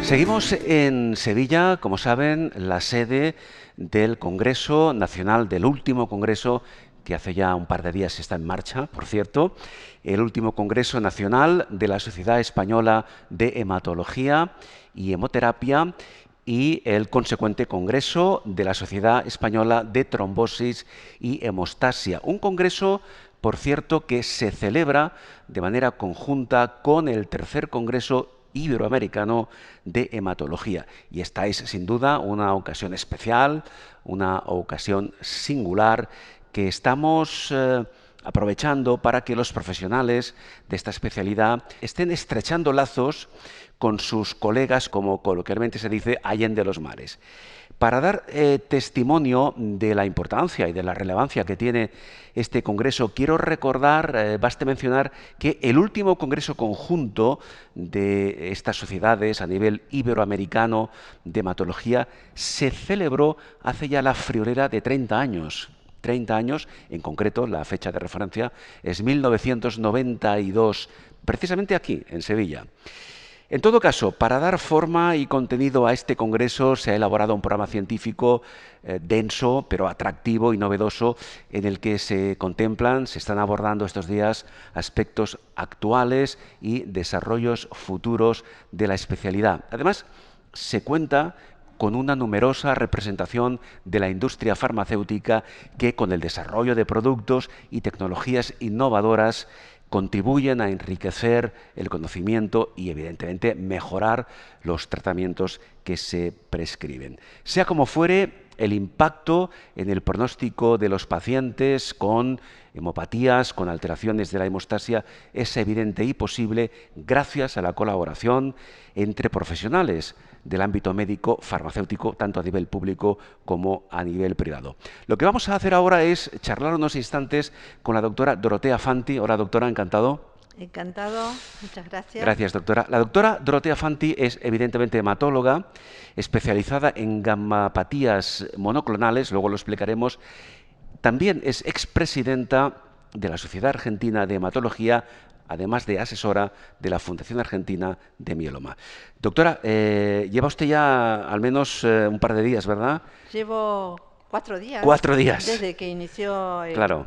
Seguimos en Sevilla, como saben, la sede del Congreso Nacional, del último Congreso que hace ya un par de días está en marcha, por cierto, el último Congreso Nacional de la Sociedad Española de Hematología y Hemoterapia y el consecuente Congreso de la Sociedad Española de Trombosis y Hemostasia. Un congreso, por cierto, que se celebra de manera conjunta con el tercer Congreso Iberoamericano de Hematología. Y esta es, sin duda, una ocasión especial, una ocasión singular que estamos aprovechando para que los profesionales de esta especialidad estén estrechando lazos con sus colegas, como coloquialmente se dice, allende los mares. Para dar testimonio de la importancia y de la relevancia que tiene este congreso, quiero recordar, baste mencionar, que el último congreso conjunto de estas sociedades a nivel iberoamericano de hematología se celebró hace ya la friolera de 30 años. 30 años, en concreto, la fecha de referencia es 1992, precisamente aquí, en Sevilla. En todo caso, para dar forma y contenido a este congreso se ha elaborado un programa científico denso, pero atractivo y novedoso, en el que se contemplan, se están abordando estos días aspectos actuales y desarrollos futuros de la especialidad. Además, se cuenta con una numerosa representación de la industria farmacéutica que, con el desarrollo de productos y tecnologías innovadoras, contribuyen a enriquecer el conocimiento y, evidentemente, mejorar los tratamientos que se prescriben. Sea como fuere, el impacto en el pronóstico de los pacientes con hemopatías, con alteraciones de la hemostasia, es evidente y posible gracias a la colaboración entre profesionales del ámbito médico farmacéutico, tanto a nivel público como a nivel privado. Lo que vamos a hacer ahora es charlar unos instantes con la doctora Dorotea Fanti. Hola, doctora, encantado. Encantado, muchas gracias. Gracias, doctora. La doctora Dorotea Fanti es evidentemente hematóloga, especializada en gammatopatías monoclonales, luego lo explicaremos. También es expresidenta de la Sociedad Argentina de Hematología, además de asesora de la Fundación Argentina de Mieloma. Doctora, lleva usted ya al menos un par de días, ¿verdad? Llevo 4 días 4 días. desde que inició el Claro.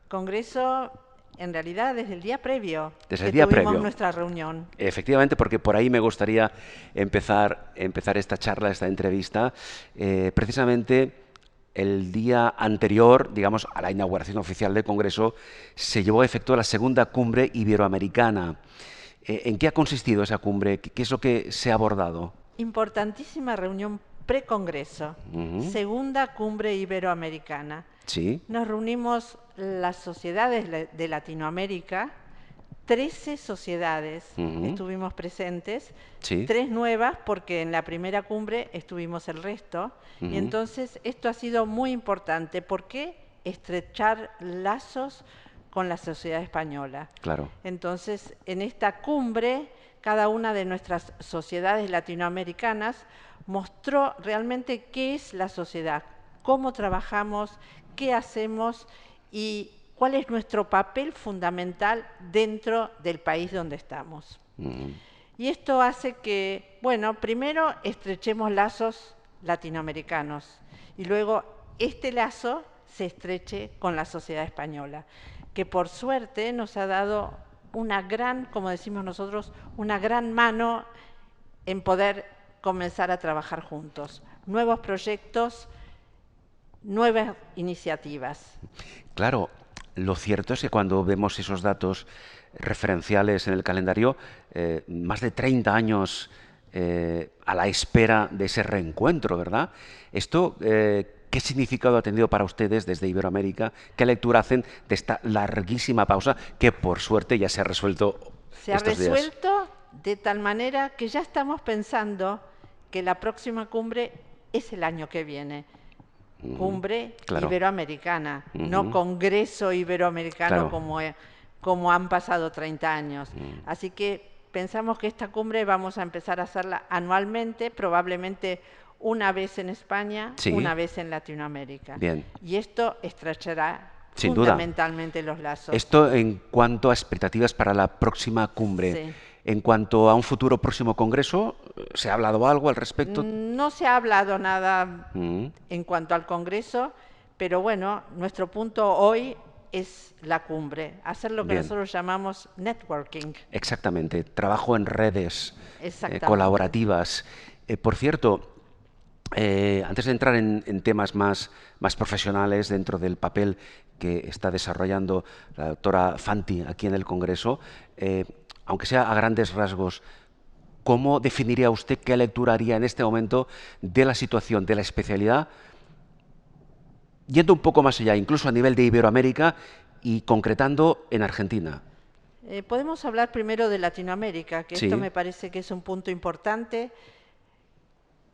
Congreso, en realidad desde el día previo Desde el que día tuvimos previo. nuestra reunión. Efectivamente, porque por ahí me gustaría empezar esta charla, esta entrevista, precisamente el día anterior, digamos, a la inauguración oficial del Congreso, se llevó a efecto la segunda cumbre iberoamericana. ¿En qué ha consistido esa cumbre? ¿Qué es lo que se ha abordado? Importantísima reunión precongreso, segunda cumbre iberoamericana. Sí. Nos reunimos las sociedades de Latinoamérica, 13 sociedades estuvimos presentes, Sí. 3 nuevas porque en la primera cumbre estuvimos el resto, y entonces esto ha sido muy importante. ¿Por qué? Estrechar lazos con la sociedad española. Claro. Entonces, en esta cumbre, cada una de nuestras sociedades latinoamericanas mostró realmente qué es la sociedad, cómo trabajamos, qué hacemos y cuál es nuestro papel fundamental dentro del país donde estamos. Y esto hace que, bueno, primero estrechemos lazos latinoamericanos y luego este lazo se estreche con la sociedad española, que por suerte nos ha dado una gran, como decimos nosotros, una gran mano en poder comenzar a trabajar juntos. Nuevos proyectos, nuevas iniciativas. Claro, lo cierto es que cuando vemos esos datos referenciales en el calendario, más de 30 años a la espera de ese reencuentro, ¿verdad? Esto, ¿qué significado ha tenido para ustedes desde Iberoamérica? ¿Qué lectura hacen de esta larguísima pausa que, por suerte, ya se ha resuelto Se ha estos días? resuelto de tal manera que ya estamos pensando que la próxima cumbre es el año que viene. Cumbre Claro. iberoamericana, no congreso iberoamericano Claro. como han pasado 30 años. Así que pensamos que esta cumbre vamos a empezar a hacerla anualmente, probablemente una vez en España, Sí. una vez en Latinoamérica. Bien. Y esto estrechará Sin duda. fundamentalmente los lazos. Esto en cuanto a expectativas para la próxima cumbre. Sí. En cuanto a un futuro próximo congreso, ¿se ha hablado algo al respecto? No se ha hablado nada Mm, en cuanto al Congreso, pero bueno, nuestro punto hoy es la cumbre, hacer lo que bien, nosotros llamamos networking. exactamente. Trabajo en redes Exactamente. colaborativas. Por cierto, antes de entrar en temas más profesionales dentro del papel que está desarrollando la doctora Fanti aquí en el Congreso, aunque sea a grandes rasgos, ¿cómo definiría usted qué lectura haría en este momento de la situación de la especialidad, yendo un poco más allá, incluso a nivel de Iberoamérica y concretando en Argentina? Podemos hablar primero de Latinoamérica, que esto Sí. me parece que es un punto importante.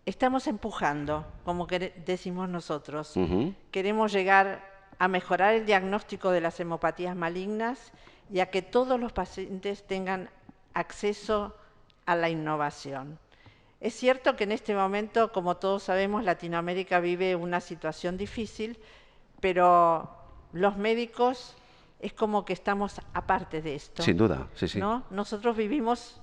Estamos empujando, como decimos nosotros. Ujú. Queremos llegar a mejorar el diagnóstico de las hemopatías malignas y a que todos los pacientes tengan acceso a la innovación. Es cierto que en este momento, como todos sabemos, Latinoamérica vive una situación difícil, pero los médicos es como que estamos aparte de esto, Sin duda, sí, sí. ¿no? Nosotros vivimos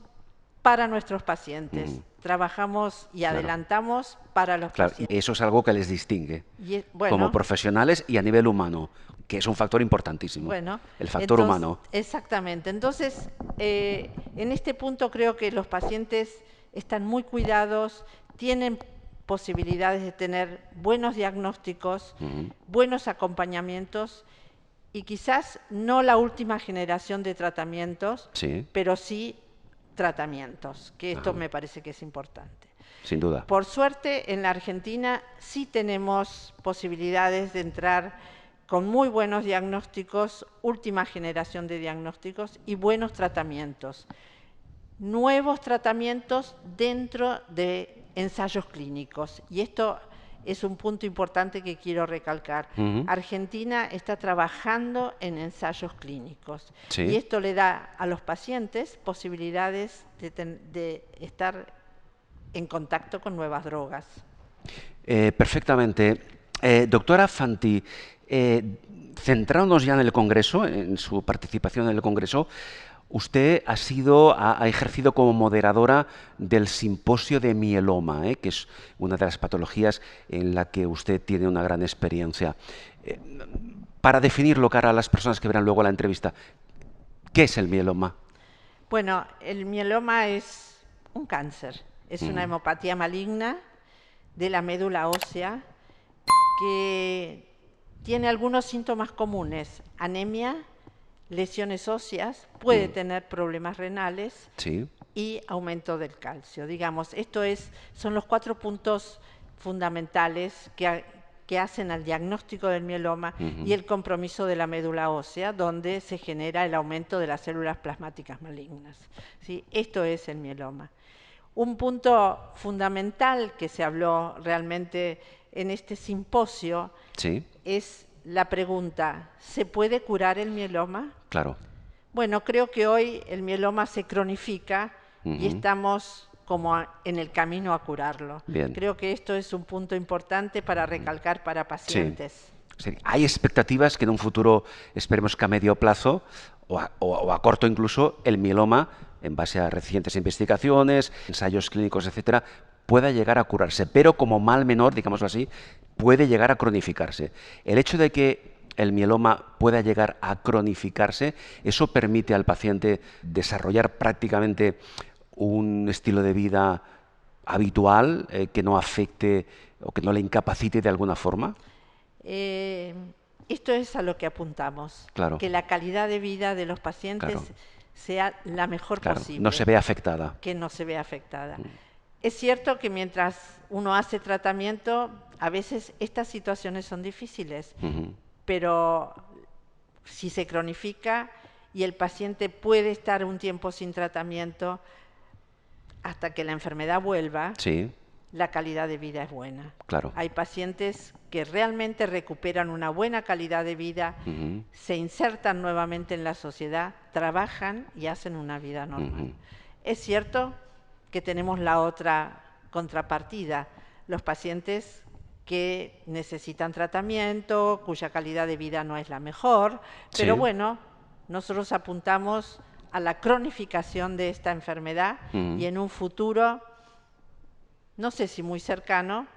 para nuestros Mm, pacientes, trabajamos y claro, adelantamos para los claro. Y pacientes. eso es algo que les distingue como Bueno, profesionales y a nivel humano, que es un factor importantísimo, bueno, el factor entonces, humano. exactamente. Entonces, en este punto creo que los pacientes están muy cuidados, tienen posibilidades de tener buenos diagnósticos, Ujú. buenos acompañamientos y quizás no la última generación de tratamientos, Sí, pero sí tratamientos, que esto ajá, me parece que es importante. sin duda. Por suerte, en la Argentina sí tenemos posibilidades de entrar con muy buenos diagnósticos, última generación de diagnósticos y buenos tratamientos. Nuevos tratamientos dentro de ensayos clínicos. Y esto es un punto importante que quiero recalcar. Ujú. Argentina está trabajando en ensayos clínicos y Sí. esto le da a los pacientes posibilidades de estar en contacto con nuevas drogas. Perfectamente. Doctora Fanti, centrándonos ya en el Congreso, en su participación en el Congreso, usted ha ejercido como moderadora del simposio de mieloma, que es una de las patologías en la que usted tiene una gran experiencia. Eh, para definirlo cara a las personas que verán luego la entrevista, ¿qué es el mieloma? Bueno, el mieloma es un cáncer, es una Mm, hemopatía maligna de la médula ósea que tiene algunos síntomas comunes: anemia, lesiones óseas, puede mm, tener problemas renales sí, y aumento del calcio. Digamos, son los 4 puntos fundamentales que hacen al diagnóstico del mieloma y ujú, el compromiso de la médula ósea, donde se genera el aumento de las células plasmáticas malignas. ¿Sí? Esto es el mieloma. Un punto fundamental que se habló realmente en este simposio sí, es la pregunta: ¿se puede curar el mieloma? claro. Bueno, creo que hoy el mieloma se cronifica y Ujú, estamos como en el camino a curarlo. bien. Creo que esto es un punto importante para recalcar para Sí. pacientes. Sí. Hay expectativas que en un futuro, esperemos que a medio plazo o a corto incluso, el mieloma, en base a recientes investigaciones, ensayos clínicos, etcétera, pueda llegar a curarse, pero como mal menor, digámoslo así, puede llegar a cronificarse. El hecho de que el mieloma pueda llegar a cronificarse, eso permite al paciente desarrollar prácticamente un estilo de vida habitual que no afecte o que no le incapacite de alguna forma. Eh, Esto es a lo que apuntamos, Claro, que la calidad de vida de los claro, pacientes sea la mejor claro. No se posible, ve afectada. que no se vea afectada. Es cierto que mientras uno hace tratamiento, a veces estas situaciones son difíciles, Ujú. pero si se cronifica y el paciente puede estar un tiempo sin tratamiento hasta que la enfermedad vuelva, Sí, la calidad de vida es buena. claro. Hay pacientes que realmente recuperan una buena calidad de vida, Ujú, se insertan nuevamente en la sociedad, trabajan y hacen una vida normal. ujú. Es cierto que tenemos la otra contrapartida, los pacientes que necesitan tratamiento, cuya calidad de vida no es la mejor, pero Sí, bueno, nosotros apuntamos a la cronificación de esta enfermedad y en un futuro, no sé si muy cercano,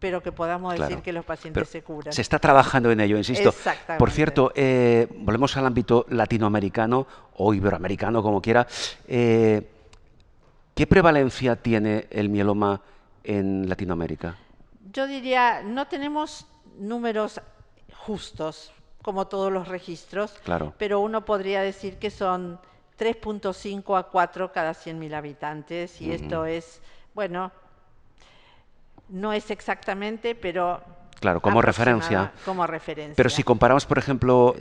pero que podamos decir que los pacientes se curan. Se está trabajando en ello, insisto. Exactamente. Por cierto, volvemos al ámbito latinoamericano o iberoamericano, como quiera. ¿Qué prevalencia tiene el mieloma en Latinoamérica? Yo diría, no tenemos números justos, como todos los registros, Claro. pero uno podría decir que son 3.5 a 4 cada 100.000 habitantes, y esto es, bueno, no es exactamente, pero claro, como referencia. Como referencia. Pero si comparamos, por ejemplo,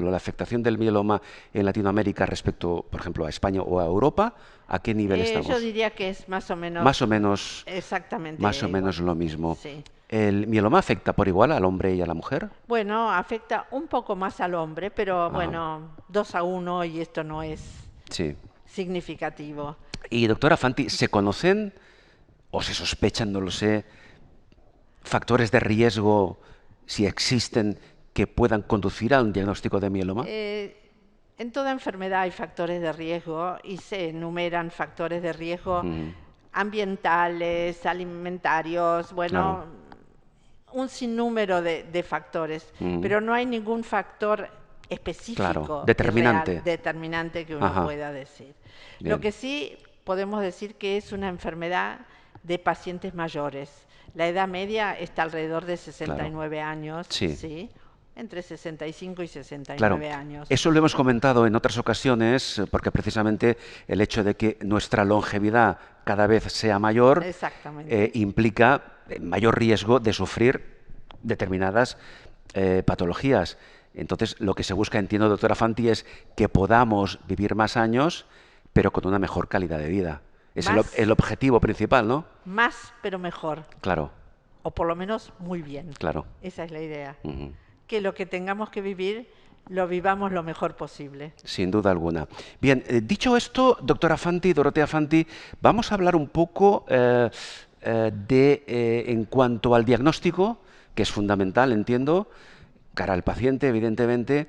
la afectación del mieloma en Latinoamérica respecto, por ejemplo, a España o a Europa, ¿a qué nivel estamos? Yo diría que es más o menos. Más o menos. Exactamente. Más o menos lo mismo. Sí. ¿El mieloma afecta por igual al hombre y a la mujer? Bueno, afecta un poco más al hombre, pero bueno, 2 a 1 y esto no es significativo. Y doctora Fanti, ¿se conocen o se sospechan, no lo sé, factores de riesgo, si existen, que puedan conducir a un diagnóstico de mieloma? En toda enfermedad hay factores de riesgo y se enumeran factores de riesgo ambientales, alimentarios, bueno, un sinnúmero de factores, pero no hay ningún factor específico, determinante que uno pueda decir. Bien. Lo que sí podemos decir que es una enfermedad de pacientes mayores. La edad media está alrededor de 69 años, ¿sí? Entre 65 y 69 años. Eso lo hemos comentado en otras ocasiones, porque precisamente el hecho de que nuestra longevidad cada vez sea mayor implica mayor riesgo de sufrir determinadas patologías. Entonces, lo que se busca, entiendo, doctora Fanti, es que podamos vivir más años, pero con una mejor calidad de vida. Es el objetivo principal, ¿no? Más, pero mejor. Claro. O por lo menos muy bien. Claro. Esa es la idea. Que lo que tengamos que vivir, lo vivamos lo mejor posible. Sin duda alguna. Bien, dicho esto, doctora Fanti, Dorotea Fanti, vamos a hablar un poco en cuanto al diagnóstico, que es fundamental, entiendo, cara al paciente, evidentemente.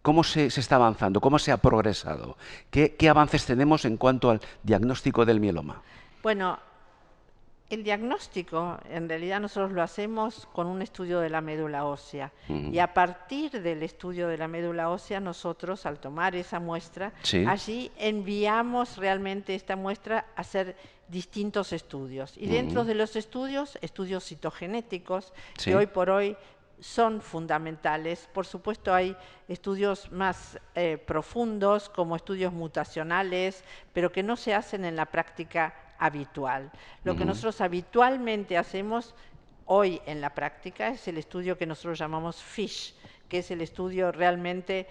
¿Cómo se está avanzando? ¿Cómo se ha progresado? ¿Qué avances tenemos en cuanto al diagnóstico del mieloma? Bueno, el diagnóstico, en realidad nosotros lo hacemos con un estudio de la médula ósea. Y a partir del estudio de la médula ósea, nosotros, al tomar esa muestra, allí enviamos realmente esta muestra a hacer distintos estudios. Y dentro de los estudios citogenéticos, que hoy por hoy son fundamentales. Por supuesto, hay estudios más profundos, como estudios mutacionales, pero que no se hacen en la práctica habitual. Lo que nosotros habitualmente hacemos hoy en la práctica es el estudio que nosotros llamamos FISH, que es el estudio realmente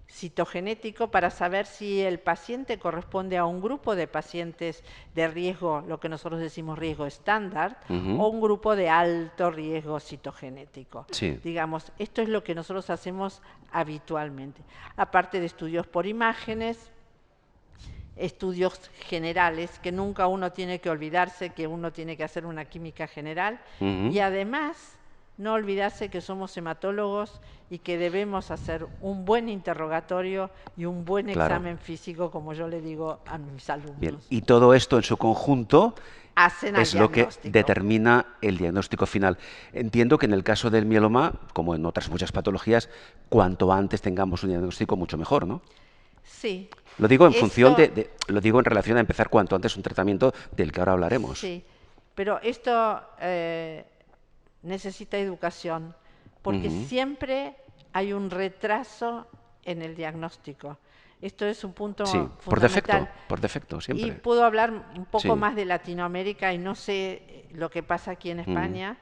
citogenético para saber si el paciente corresponde a un grupo de pacientes de riesgo, lo que nosotros decimos riesgo estándar, o un grupo de alto riesgo citogenético. Digamos, esto es lo que nosotros hacemos habitualmente. Aparte de estudios por imágenes, estudios generales, que nunca uno tiene que olvidarse que uno tiene que hacer una química general, y además no olvidarse que somos hematólogos y que debemos hacer un buen interrogatorio y un buen examen físico, como yo le digo a mis alumnos. Bien. Y todo esto en su conjunto es lo que determina el diagnóstico final. Entiendo que en el caso del mieloma, como en otras muchas patologías, cuanto antes tengamos un diagnóstico, mucho mejor, ¿no? Sí. Lo digo en función lo digo en relación a empezar cuanto antes un tratamiento del que ahora hablaremos. Sí, pero esto necesita educación, porque siempre hay un retraso en el diagnóstico. Esto es un punto fundamental. Por defecto, siempre. Y puedo hablar un poco más de Latinoamérica y no sé lo que pasa aquí en España,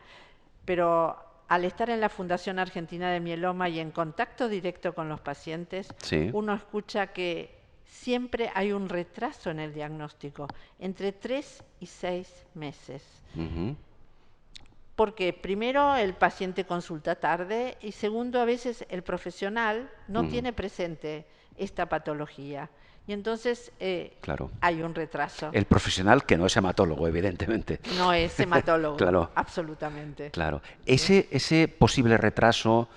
pero al estar en la Fundación Argentina de Mieloma y en contacto directo con los pacientes, uno escucha que siempre hay un retraso en el diagnóstico, entre 3 y 6 meses. Porque primero el paciente consulta tarde y segundo a veces el profesional no tiene presente esta patología. Y entonces hay un retraso. El profesional que no es hematólogo, evidentemente. No es hematólogo, absolutamente. Claro. Ese posible retraso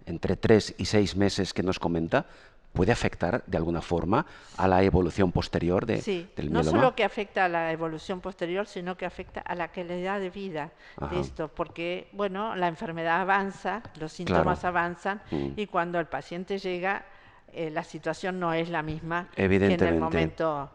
entre 3 y 6 meses que nos comenta, puede afectar de alguna forma a la evolución posterior Sí, del no mieloma. solo que afecta a la evolución posterior, sino que afecta a la calidad de vida de Ajá, esto, porque, bueno, la enfermedad avanza, los claro. síntomas avanzan Mm. y cuando el paciente llega, la situación no es la misma que en el Evidentemente. momento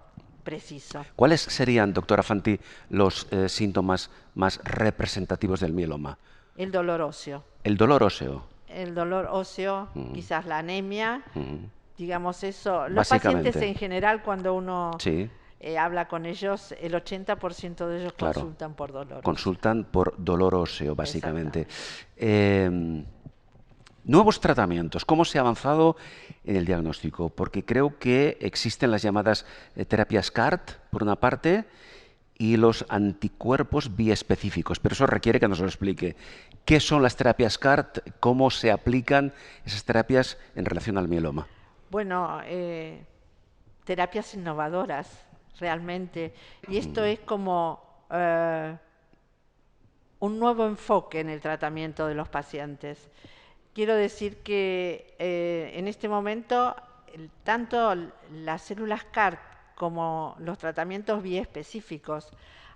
preciso. ¿Cuáles serían, doctora Fanti, los síntomas más representativos del mieloma? El dolor óseo. El dolor óseo. El dolor óseo, Mm, quizás la anemia, mm. digamos eso. Los pacientes Básicamente, en general, cuando uno sí, habla con ellos, el 80% de ellos claro. consultan por dolor óseo. Consultan por dolor óseo, básicamente. Exactamente. Nuevos tratamientos. ¿Cómo se ha avanzado en el diagnóstico? Porque creo que existen las llamadas terapias CART, por una parte, y los anticuerpos biespecíficos, pero eso requiere que nos lo explique. ¿Qué son las terapias CART? ¿Cómo se aplican esas terapias en relación al mieloma? Bueno, terapias innovadoras, realmente. Y esto es como un nuevo enfoque en el tratamiento de los pacientes. Quiero decir que en este momento tanto las células CAR como los tratamientos biespecíficos,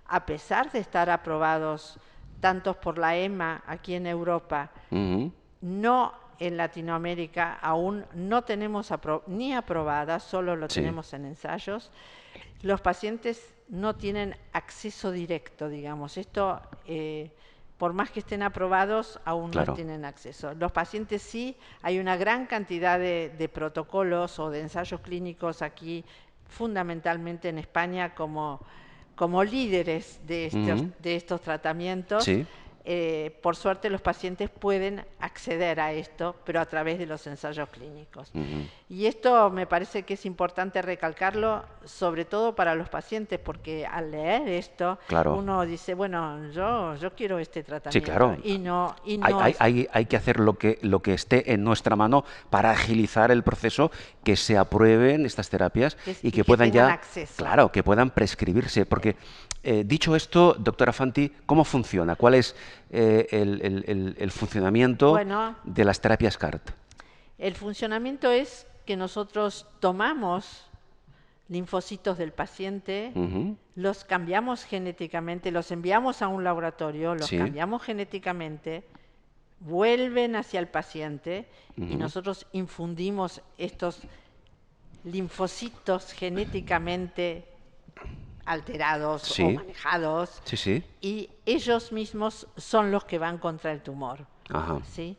a pesar de estar aprobados tantos por la EMA aquí en Europa, Ujú. no en Latinoamérica, aún no tenemos ni aprobadas, solo lo Sí, tenemos en ensayos, los pacientes no tienen acceso directo, digamos. Esto, por más que estén aprobados, aún no claro. tienen acceso. Los pacientes sí, hay una gran cantidad de protocolos o de ensayos clínicos aquí, fundamentalmente en España, como líderes Ujú. de estos tratamientos. Sí. Por suerte los pacientes pueden acceder a esto, pero a través de los ensayos clínicos. Ujú. Y esto me parece que es importante recalcarlo, sobre todo para los pacientes, porque al leer esto Claro. uno dice, bueno, yo quiero este Sí, tratamiento claro. y Hay, no hay- es hay- hay que hacer lo que esté en nuestra mano para agilizar el proceso, que se aprueben estas terapias y y que que puedan tengan ya, acceso. claro, que puedan prescribirse. Porque, dicho esto, doctora Fanti, ¿cómo funciona? ¿Cuál es el funcionamiento Bueno, de las terapias CART? el funcionamiento es que nosotros tomamos linfocitos del paciente, Ujú. los cambiamos genéticamente, los enviamos a un laboratorio, los Sí. cambiamos genéticamente, vuelven hacia el paciente y Ujú. nosotros infundimos estos linfocitos genéticamente alterados o Sí. manejados Sí, sí. y ellos mismos son los que van contra el tumor. Ajá. ¿Sí?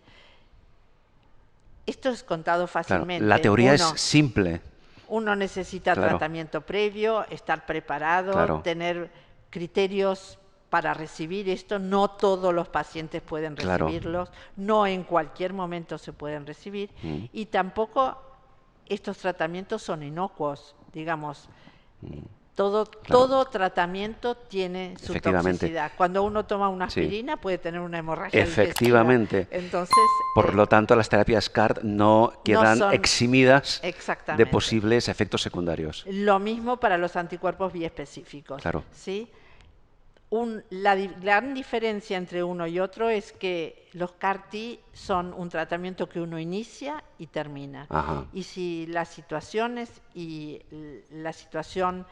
Esto es contado Claro. La fácilmente. teoría es simple. Uno necesita Claro. tratamiento previo, estar preparado, Claro. tener criterios para recibir esto. No todos los pacientes pueden Claro. recibirlos, no en cualquier momento se pueden recibir Mm. y tampoco estos tratamientos son inocuos, digamos. Claro. Todo tratamiento tiene su Efectivamente. toxicidad. Cuando uno toma una Sí. aspirina puede tener una hemorragia digestiva. Efectivamente. Entonces, Por lo tanto, las terapias CAR no no quedan son eximidas de exactamente. posibles efectos secundarios. Lo mismo para los anticuerpos biespecíficos, Claro. ¿sí? Gran diferencia entre uno y otro es que los CAR-T son un tratamiento que uno inicia y termina. Ajá. Y si las situaciones y la situación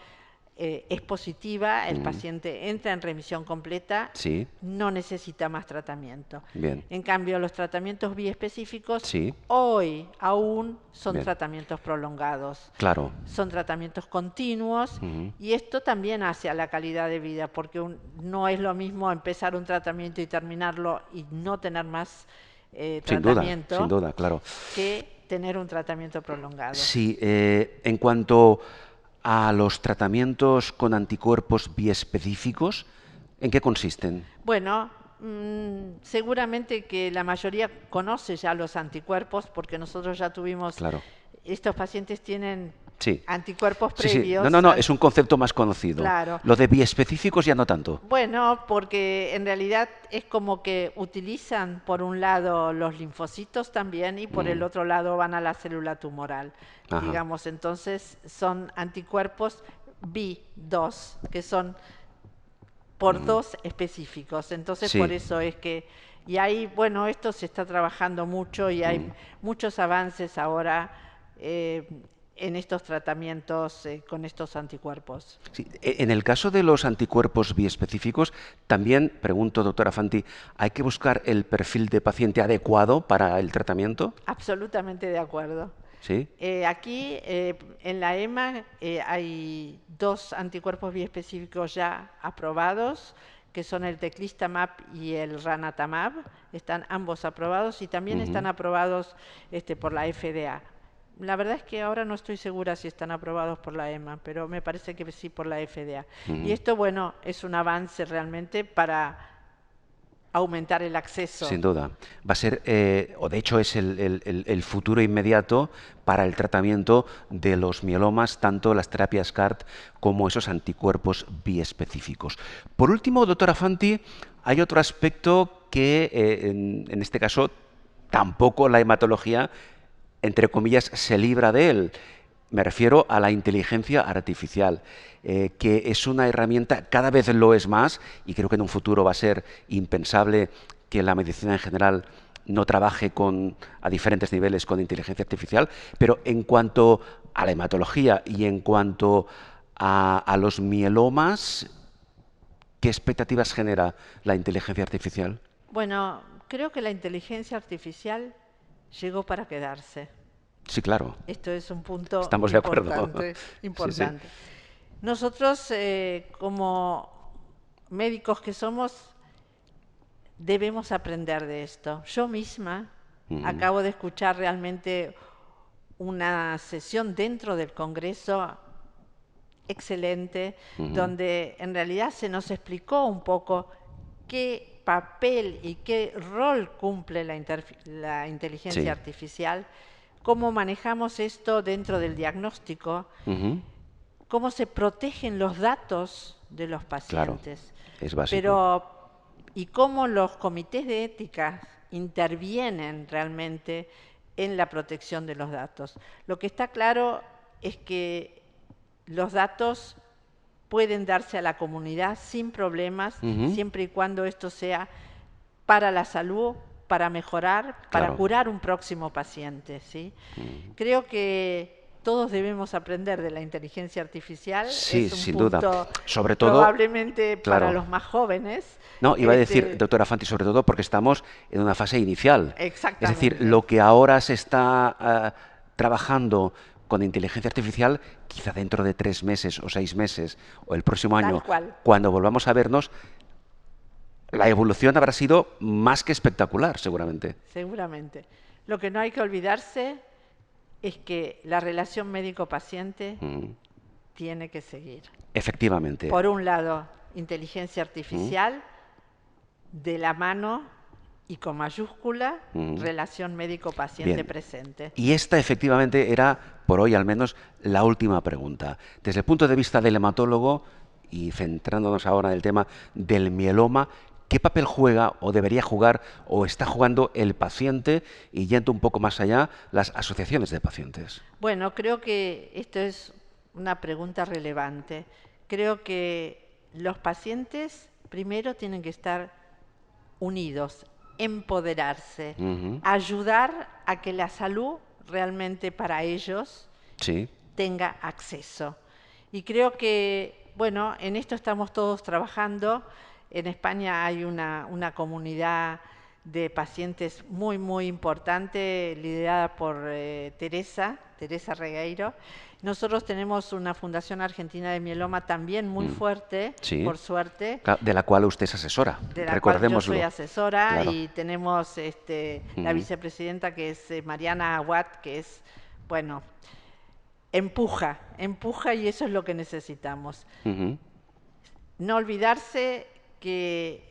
es positiva, el paciente entra en remisión completa, Sí. no necesita más tratamiento. Bien. En cambio, los tratamientos biespecíficos Sí. hoy aún son Bien. tratamientos prolongados, Claro. son tratamientos continuos Ujú. y esto también hace a la calidad de vida, porque no es lo mismo empezar un tratamiento y terminarlo y no tener más Sin tratamiento duda, claro. que tener un tratamiento prolongado. Sí, en cuanto a los tratamientos con anticuerpos biespecíficos, ¿en qué consisten? Bueno, seguramente que la mayoría conoce ya los anticuerpos porque nosotros ya tuvimos, Claro. estos pacientes tienen Sí. anticuerpos Sí, sí. No, previos. no, no, es un concepto más conocido. Claro. Lo de biespecíficos ya no tanto. Bueno, porque en realidad es como que utilizan por un lado los linfocitos también y por el otro lado van a la célula tumoral. Ajá. Digamos, entonces son anticuerpos B2, que son por dos específicos. Entonces, Sí. por eso es que, y ahí, bueno, esto se está trabajando mucho y hay muchos avances ahora en estos tratamientos con estos anticuerpos. Sí, en el caso de los anticuerpos biespecíficos, también, pregunto, doctora Fanti, ¿hay que buscar el perfil de paciente adecuado para el tratamiento? Absolutamente de acuerdo. Sí. Aquí en la EMA hay 2 anticuerpos biespecíficos ya aprobados, que son el teclistamab y el ranatamab. Están ambos aprobados y también están aprobados por la FDA. La verdad es que ahora no estoy segura si están aprobados por la EMA, pero me parece que sí por la FDA. Y esto, bueno, es un avance realmente para aumentar el acceso. Sin duda. Va a ser, o de hecho es el futuro inmediato para el tratamiento de los mielomas, tanto las terapias CAR-T como esos anticuerpos biespecíficos. Por último, doctora Fanti, hay otro aspecto que en este caso tampoco la hematología, entre comillas, se libra de él. Me refiero a la inteligencia artificial, que es una herramienta, cada vez lo es más, y creo que en un futuro va a ser impensable que la medicina en general no trabaje a diferentes niveles con inteligencia artificial, pero en cuanto a la hematología y en cuanto a los mielomas, ¿qué expectativas genera la inteligencia artificial? Bueno, creo que la inteligencia artificial llegó para quedarse. Sí, claro, Esto es un punto estamos de acuerdo. Sí, sí. importante. Nosotros, como médicos que somos, debemos aprender de esto. Yo misma acabo de escuchar realmente una sesión dentro del Congreso excelente, donde en realidad se nos explicó un poco qué papel y qué rol cumple la inteligencia Sí. artificial, cómo manejamos esto dentro del diagnóstico, cómo se protegen los datos de los Claro, pacientes, es básico. pero y cómo los comités de ética intervienen realmente en la protección de los datos. Lo que está claro es que los datos pueden darse a la comunidad sin problemas, siempre y cuando esto sea para la salud, para mejorar, para Claro. curar un próximo paciente, ¿sí? Creo que todos debemos aprender de la inteligencia artificial, Sí, es un sin duda. punto Sobre todo, probablemente para claro. los más jóvenes. No, iba a decir, doctora Fanti, sobre todo porque estamos en una fase inicial. Es decir, Exactamente, lo que ahora se está trabajando con inteligencia artificial, quizá dentro de 3 meses o 6 meses o el próximo tal año, cual, cuando volvamos a vernos, la evolución habrá sido más que espectacular, seguramente. seguramente. Lo que no hay que olvidarse es que la relación médico-paciente tiene que seguir. Efectivamente. Por un lado, inteligencia Mm, artificial, de la mano y con mayúscula, mm. relación médico-paciente Bien. presente. Y esta efectivamente era, por hoy al menos, la última pregunta. Desde el punto de vista del hematólogo, y centrándonos ahora en el tema del mieloma, ¿qué papel juega o debería jugar o está jugando el paciente y yendo un poco más allá, las asociaciones de pacientes? Bueno, creo que esto es una pregunta relevante. Creo que los pacientes primero tienen que estar unidos, empoderarse, Ujú. ayudar a que la salud realmente para ellos Sí. tenga acceso. Y creo que, bueno, en esto estamos todos trabajando. En España hay una comunidad de pacientes muy, muy importante, liderada por Teresa Regueiro. Nosotros tenemos una Fundación Argentina de Mieloma también muy fuerte, Sí. por suerte, De la cual usted es asesora, de la cual yo soy recordémoslo. asesora, Claro. y tenemos la vicepresidenta que es Mariana Aguad, que es, bueno, empuja y eso es lo que necesitamos. Ujú. No olvidarse que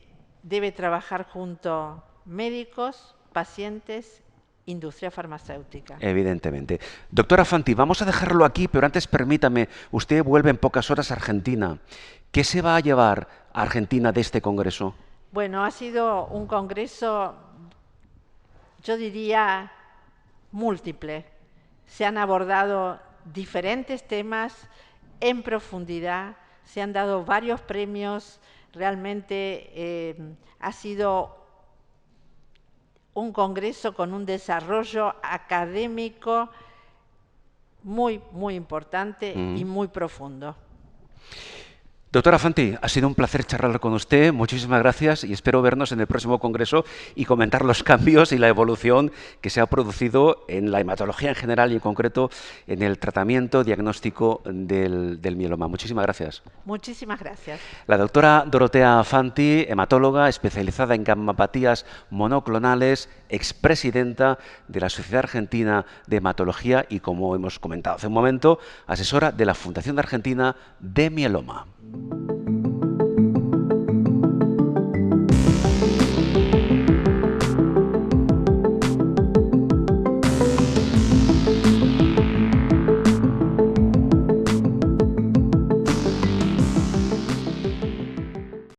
debe trabajar junto médicos, pacientes, industria farmacéutica. Evidentemente. Doctora Fanti, vamos a dejarlo aquí, pero antes permítame, usted vuelve en pocas horas a Argentina. ¿Qué se va a llevar a Argentina de este congreso? Bueno, ha sido un congreso, yo diría, múltiple. Se han abordado diferentes temas en profundidad, se han dado varios premios, realmente ha sido un congreso con un desarrollo académico muy, muy importante y Mm. muy profundo. Doctora Fanti, ha sido un placer charlar con usted. Muchísimas gracias y espero vernos en el próximo congreso y comentar los cambios y la evolución que se ha producido en la hematología en general y en concreto en el tratamiento diagnóstico del mieloma. Muchísimas gracias. Muchísimas gracias. La doctora Dorotea Fanti, hematóloga especializada en gamopatías monoclonales, expresidenta de la Sociedad Argentina de Hematología y, como hemos comentado hace un momento, asesora de la Fundación Argentina de Mieloma.